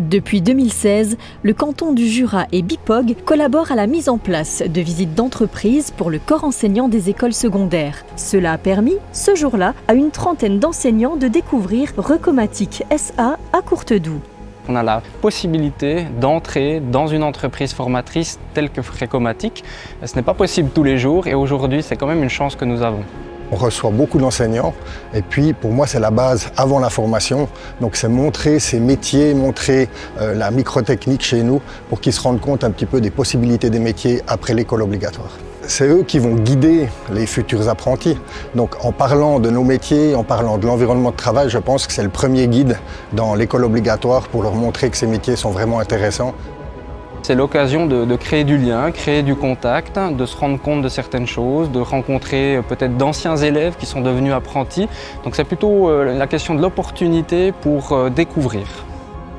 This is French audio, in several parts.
Depuis 2016, le canton du Jura et BIPOG collaborent à la mise en place de visites d'entreprise pour le corps enseignant des écoles secondaires. Cela a permis, ce jour-là, à une trentaine d'enseignants de découvrir Recomatic SA à Courtedoue. On a la possibilité d'entrer dans une entreprise formatrice telle que Recomatic. Ce n'est pas possible tous les jours et aujourd'hui, c'est quand même une chance que nous avons. On reçoit beaucoup d'enseignants et puis pour moi c'est la base avant la formation. Donc c'est montrer ces métiers, montrer la microtechnique chez nous pour qu'ils se rendent compte un petit peu des possibilités des métiers après l'école obligatoire. C'est eux qui vont guider les futurs apprentis. Donc en parlant de nos métiers, en parlant de l'environnement de travail, je pense que c'est le premier guide dans l'école obligatoire pour leur montrer que ces métiers sont vraiment intéressants. C'est l'occasion de créer du lien, créer du contact, de se rendre compte de certaines choses, de rencontrer peut-être d'anciens élèves qui sont devenus apprentis. Donc c'est plutôt la question de l'opportunité pour découvrir.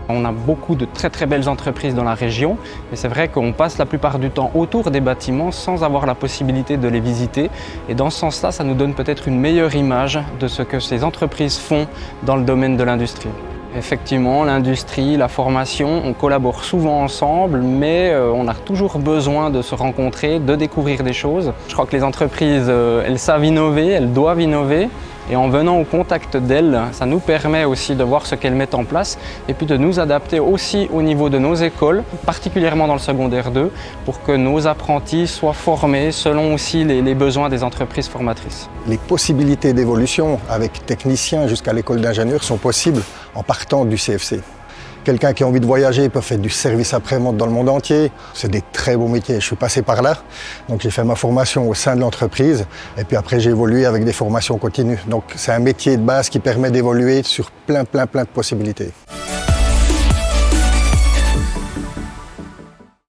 On a beaucoup de très belles entreprises dans la région, mais c'est vrai qu'on passe la plupart du temps autour des bâtiments sans avoir la possibilité de les visiter. Et dans ce sens-là, ça nous donne peut-être une meilleure image de ce que ces entreprises font dans le domaine de l'industrie. Effectivement, l'industrie, la formation, on collabore souvent ensemble, mais on a toujours besoin de se rencontrer, de découvrir des choses. Je crois que les entreprises, elles savent innover, elles doivent innover. Et en venant au contact d'elles, ça nous permet aussi de voir ce qu'elles mettent en place et puis de nous adapter aussi au niveau de nos écoles, particulièrement dans le secondaire 2, pour que nos apprentis soient formés selon aussi les besoins des entreprises formatrices. Les possibilités d'évolution avec techniciens jusqu'à l'école d'ingénieurs sont possibles en partant du CFC. Quelqu'un qui a envie de voyager peut faire du service après-vente dans le monde entier. C'est des très beaux métiers. Je suis passé par là. Donc j'ai fait ma formation au sein de l'entreprise. Et puis après, j'ai évolué avec des formations continues. Donc c'est un métier de base qui permet d'évoluer sur plein de possibilités.